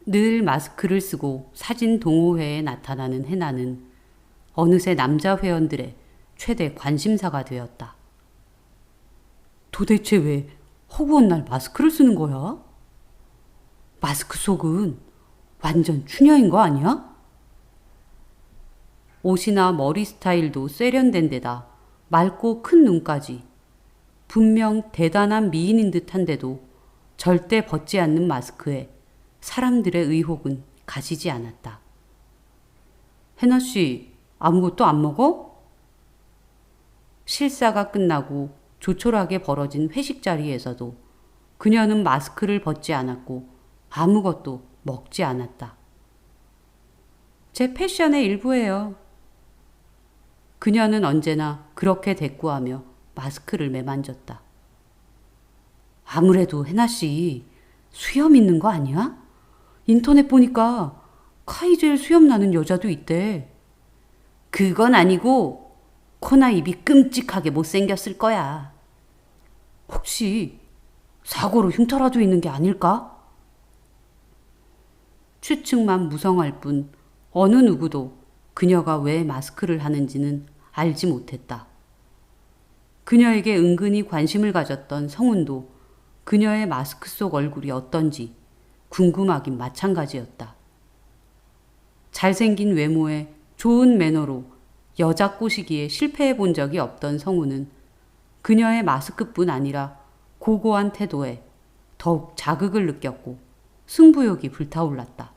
늘 마스크를 쓰고 사진 동호회에 나타나는 해나는 어느새 남자 회원들의 최대 관심사가 되었다. 도대체 왜 허구한 날 마스크를 쓰는 거야? 마스크 속은 완전 추녀인 거 아니야? 옷이나 머리 스타일도 세련된 데다 맑고 큰 눈까지 분명 대단한 미인인 듯한데도 절대 벗지 않는 마스크에 사람들의 의혹은 가시지 않았다. 해나 씨, 아무것도 안 먹어? 실사가 끝나고 조촐하게 벌어진 회식 자리에서도 그녀는 마스크를 벗지 않았고 아무것도 먹지 않았다. 제 패션의 일부예요. 그녀는 언제나 그렇게 대꾸하며 마스크를 매만졌다. 아무래도 해나 씨 수염 있는 거 아니야? 인터넷 보니까 카이젤 수염 나는 여자도 있대. 그건 아니고 코나 입이 끔찍하게 못생겼을 거야. 혹시 사고로 흉터라도 있는 게 아닐까? 추측만 무성할 뿐 어느 누구도 그녀가 왜 마스크를 하는지는 알지 못했다. 그녀에게 은근히 관심을 가졌던 성훈도 그녀의 마스크 속 얼굴이 어떤지 궁금하긴 마찬가지였다. 잘생긴 외모에 좋은 매너로 여자 꼬시기에 실패해 본 적이 없던 성훈은 그녀의 마스크뿐 아니라 고고한 태도에 더욱 자극을 느꼈고 승부욕이 불타올랐다.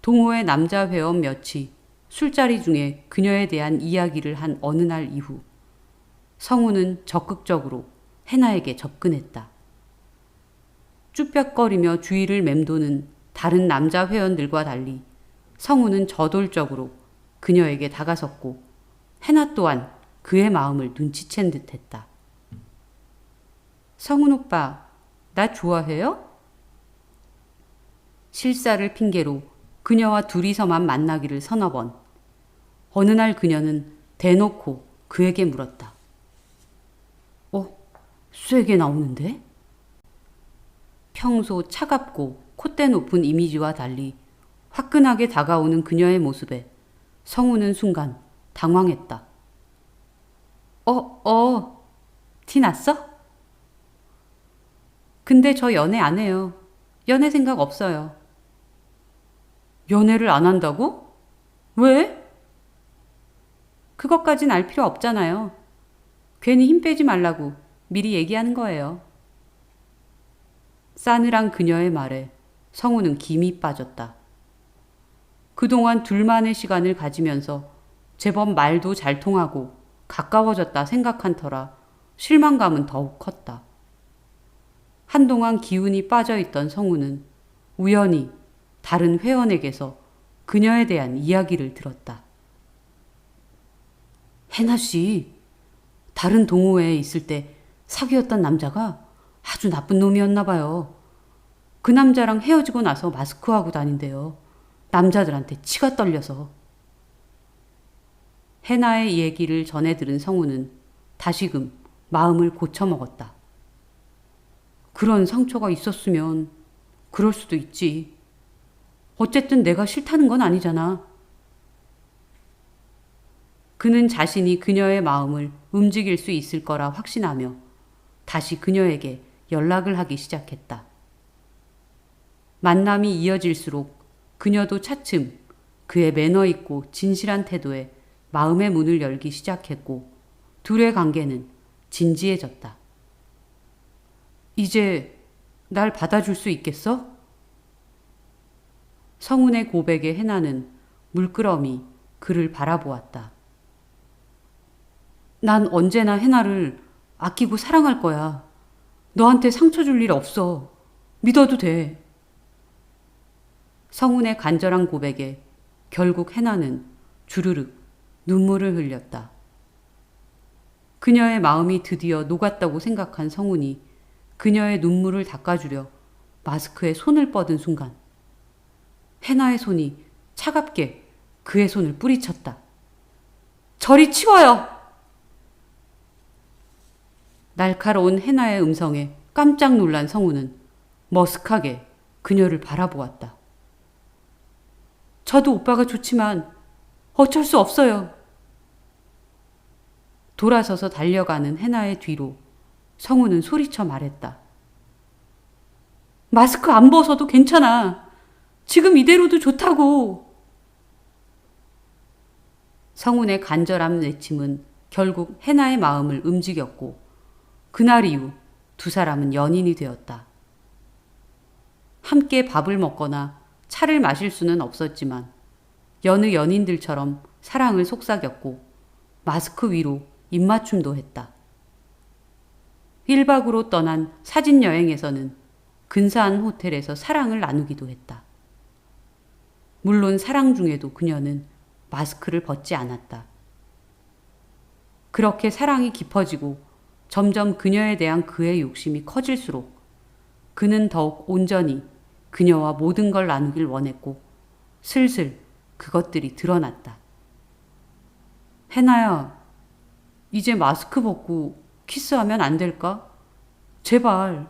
동호회 남자 회원 몇이 술자리 중에 그녀에 대한 이야기를 한 어느 날 이후 성훈은 적극적으로 해나에게 접근했다. 쭈뼛거리며 주위를 맴도는 다른 남자 회원들과 달리 성훈은 저돌적으로 그녀에게 다가섰고 해나 또한 그의 마음을 눈치챈 듯했다. 성훈 오빠, 나 좋아해요? 실사를 핑계로 그녀와 둘이서만 만나기를 서너 번. 어느 날 그녀는 대놓고 그에게 물었다. 쇠게 나오는데? 평소 차갑고 콧대 높은 이미지와 달리 화끈하게 다가오는 그녀의 모습에 성우는 순간 당황했다. 티 났어? 근데 저 연애 안 해요. 연애 생각 없어요. 연애를 안 한다고? 왜? 그것까진 알 필요 없잖아요. 괜히 힘 빼지 말라고 미리 얘기하는 거예요. 싸늘한 그녀의 말에 성우는 김이 빠졌다. 그동안 둘만의 시간을 가지면서 제법 말도 잘 통하고 가까워졌다 생각한 터라 실망감은 더욱 컸다. 한동안 기운이 빠져있던 성우는 우연히 다른 회원에게서 그녀에 대한 이야기를 들었다. 해나 씨, 다른 동호회에 있을 때 사귀었던 남자가 아주 나쁜 놈이었나 봐요. 그 남자랑 헤어지고 나서 마스크하고 다닌대요. 남자들한테 치가 떨려서. 해나의 얘기를 전해 들은 성우는 다시금 마음을 고쳐먹었다. 그런 상처가 있었으면 그럴 수도 있지. 어쨌든 내가 싫다는 건 아니잖아. 그는 자신이 그녀의 마음을 움직일 수 있을 거라 확신하며 다시 그녀에게 연락을 하기 시작했다. 만남이 이어질수록 그녀도 차츰 그의 매너 있고 진실한 태도에 마음의 문을 열기 시작했고 둘의 관계는 진지해졌다. 이제 날 받아줄 수 있겠어? 성훈의 고백에 해나는 물끄러미 그를 바라보았다. 난 언제나 해나를 아끼고 사랑할 거야. 너한테 상처 줄 일 없어. 믿어도 돼. 성훈의 간절한 고백에 결국 해나는 주르륵 눈물을 흘렸다. 그녀의 마음이 드디어 녹았다고 생각한 성훈이 그녀의 눈물을 닦아주려 마스크에 손을 뻗은 순간 해나의 손이 차갑게 그의 손을 뿌리쳤다. 저리 치워요! 날카로운 해나의 음성에 깜짝 놀란 성우는 머쓱하게 그녀를 바라보았다. 저도 오빠가 좋지만 어쩔 수 없어요. 돌아서서 달려가는 해나의 뒤로 성우는 소리쳐 말했다. 마스크 안 벗어도 괜찮아. 지금 이대로도 좋다고. 성운의 간절한 외침은 결국 해나의 마음을 움직였고 그날 이후 두 사람은 연인이 되었다. 함께 밥을 먹거나 차를 마실 수는 없었지만 여느 연인들처럼 사랑을 속삭였고 마스크 위로 입맞춤도 했다. 1박으로 떠난 사진 여행에서는 근사한 호텔에서 사랑을 나누기도 했다. 물론 사랑 중에도 그녀는 마스크를 벗지 않았다. 그렇게 사랑이 깊어지고 점점 그녀에 대한 그의 욕심이 커질수록 그는 더욱 온전히 그녀와 모든 걸 나누길 원했고 슬슬 그것들이 드러났다. 해나야, 이제 마스크 벗고 키스하면 안 될까? 제발.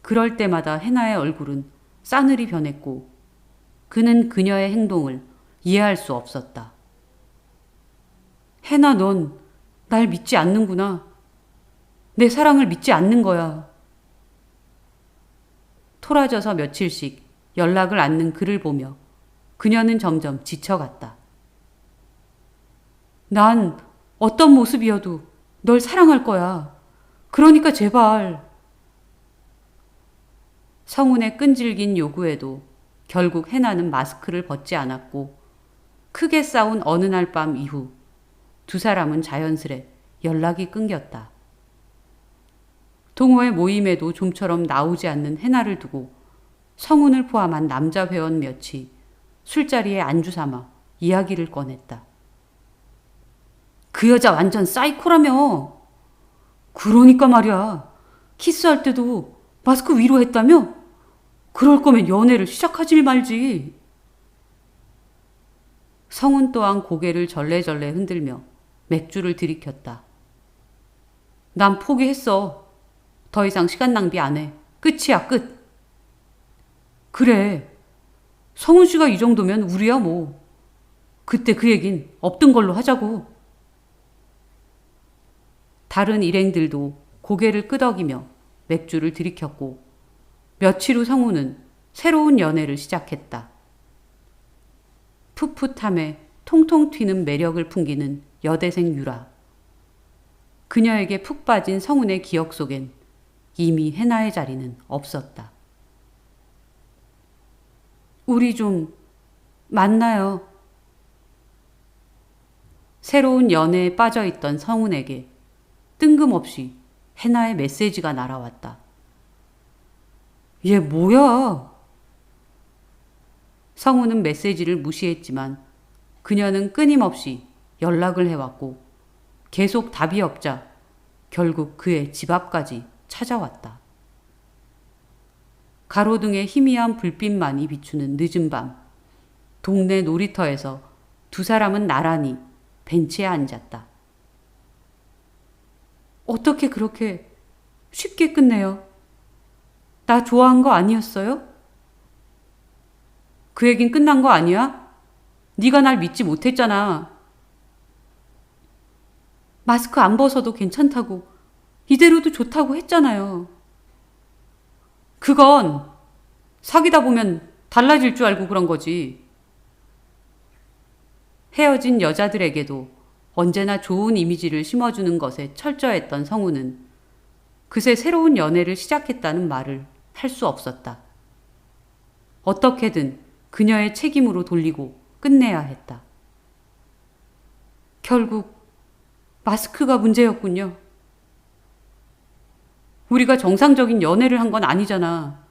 그럴 때마다 해나의 얼굴은 싸늘히 변했고 그는 그녀의 행동을 이해할 수 없었다. 해나, 넌 날 믿지 않는구나. 내 사랑을 믿지 않는 거야. 토라져서 며칠씩 연락을 않는 그를 보며 그녀는 점점 지쳐갔다. 난 어떤 모습이어도 널 사랑할 거야. 그러니까 제발. 성운의 끈질긴 요구에도 결국 해나는 마스크를 벗지 않았고 크게 싸운 어느 날 밤 이후 두 사람은 자연스레 연락이 끊겼다. 동호회 모임에도 좀처럼 나오지 않는 해나를 두고 성운을 포함한 남자 회원 몇이 술자리에 안주 삼아 이야기를 꺼냈다. 그 여자 완전 사이코라며. 그러니까 말이야. 키스할 때도 마스크 위로 했다며? 그럴 거면 연애를 시작하질 말지. 성운 또한 고개를 절레절레 흔들며 맥주를 들이켰다. 난 포기했어. 더 이상 시간 낭비 안 해. 끝이야, 끝. 그래. 성운 씨가 이 정도면 우리야 뭐. 그때 그 얘긴 없던 걸로 하자고. 다른 일행들도 고개를 끄덕이며 맥주를 들이켰고 며칠 후 성우는 새로운 연애를 시작했다. 풋풋함에 통통 튀는 매력을 풍기는 여대생 유라. 그녀에게 푹 빠진 성운의 기억 속엔 이미 해나의 자리는 없었다. 우리 좀 만나요. 새로운 연애에 빠져있던 성운에게 뜬금없이 해나의 메시지가 날아왔다. 얘 뭐야? 성우는 메시지를 무시했지만 그녀는 끊임없이 연락을 해왔고 계속 답이 없자 결국 그의 집 앞까지 찾아왔다. 가로등의 희미한 불빛만이 비추는 늦은 밤, 동네 놀이터에서 두 사람은 나란히 벤치에 앉았다. 어떻게 그렇게 쉽게 끝내요? 나 좋아한 거 아니었어요? 그 얘긴 끝난 거 아니야? 네가 날 믿지 못했잖아. 마스크 안 벗어도 괜찮다고, 이대로도 좋다고 했잖아요. 그건 사귀다 보면 달라질 줄 알고 그런 거지. 헤어진 여자들에게도 언제나 좋은 이미지를 심어주는 것에 철저했던 성우는 그새 새로운 연애를 시작했다는 말을 할 수 없었다. 어떻게든 그녀의 책임으로 돌리고 끝내야 했다. 결국 마스크가 문제였군요. 우리가 정상적인 연애를 한 건 아니잖아.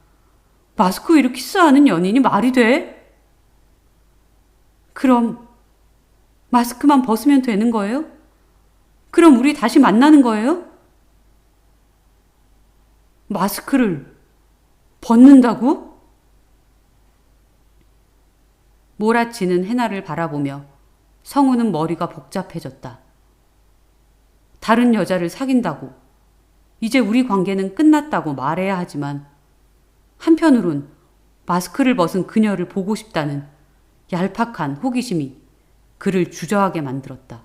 마스크 위로 키스하는 연인이 말이 돼? 그럼 마스크만 벗으면 되는 거예요? 그럼 우리 다시 만나는 거예요? 마스크를 벗는다고? 몰아치는 해나를 바라보며 성우는 머리가 복잡해졌다. 다른 여자를 사귄다고, 이제 우리 관계는 끝났다고 말해야 하지만 한편으론 마스크를 벗은 그녀를 보고 싶다는 얄팍한 호기심이 그를 주저하게 만들었다.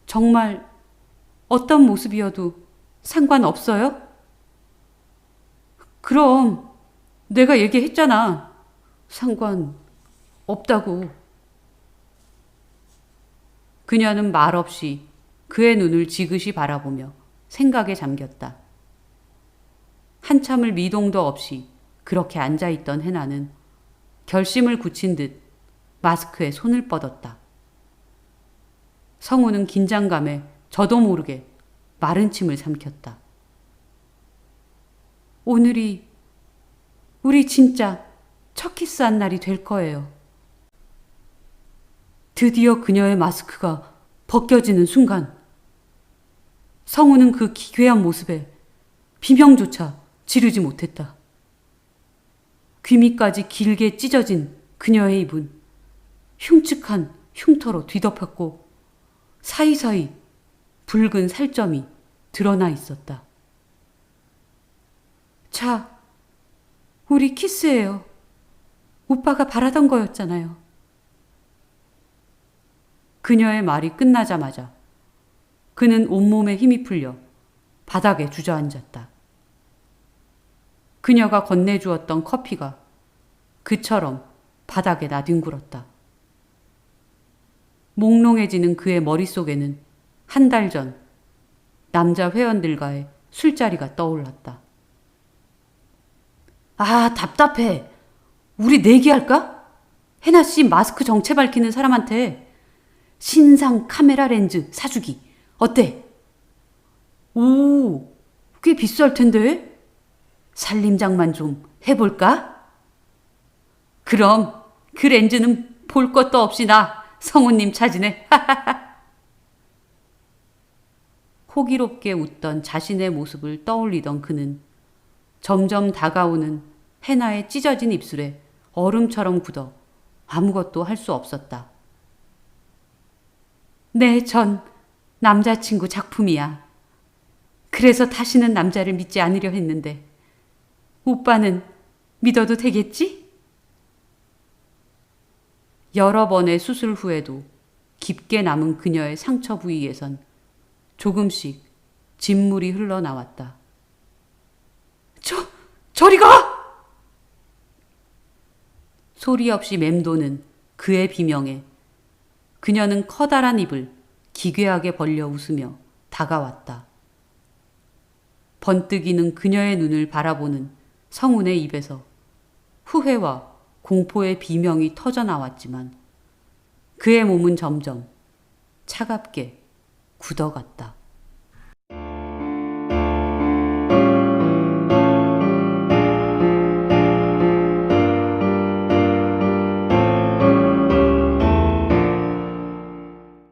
정말 어떤 모습이어도 상관없어요? 그럼 내가 얘기했잖아. 상관없다고. 그녀는 말없이 그의 눈을 지그시 바라보며 생각에 잠겼다. 한참을 미동도 없이 그렇게 앉아있던 해나는 결심을 굳힌 듯 마스크에 손을 뻗었다. 성우는 긴장감에 저도 모르게 마른 침을 삼켰다. 오늘이 우리 진짜 첫 키스한 날이 될 거예요. 드디어 그녀의 마스크가 벗겨지는 순간 성우는 그 기괴한 모습에 비명조차 지르지 못했다. 귀밑까지 길게 찢어진 그녀의 입은 흉측한 흉터로 뒤덮였고 사이사이 붉은 살점이 드러나 있었다. 자, 우리 키스해요. 오빠가 바라던 거였잖아요. 그녀의 말이 끝나자마자 그는 온몸에 힘이 풀려 바닥에 주저앉았다. 그녀가 건네주었던 커피가 그처럼 바닥에 나뒹굴었다. 몽롱해지는 그의 머릿속에는 한 달 전 남자 회원들과의 술자리가 떠올랐다. 아, 답답해. 우리 내기할까? 해나 씨 마스크 정체 밝히는 사람한테 신상 카메라 렌즈 사주기. 어때? 오, 꽤 비쌀 텐데? 살림장만 좀 해볼까? 그럼 그 렌즈는 볼 것도 없이 나 성우님 차지네. 호기롭게 웃던 자신의 모습을 떠올리던 그는 점점 다가오는 해나의 찢어진 입술에 얼음처럼 굳어 아무것도 할 수 없었다. 네, 전 남자친구 작품이야. 그래서 다시는 남자를 믿지 않으려 했는데 오빠는 믿어도 되겠지? 여러 번의 수술 후에도 깊게 남은 그녀의 상처 부위에선 조금씩 진물이 흘러나왔다. 저리 가! 소리 없이 맴도는 그의 비명에 그녀는 커다란 입을 기괴하게 벌려 웃으며 다가왔다. 번뜩이는 그녀의 눈을 바라보는 성운의 입에서 후회와 공포의 비명이 터져나왔지만 그의 몸은 점점 차갑게 굳어갔다.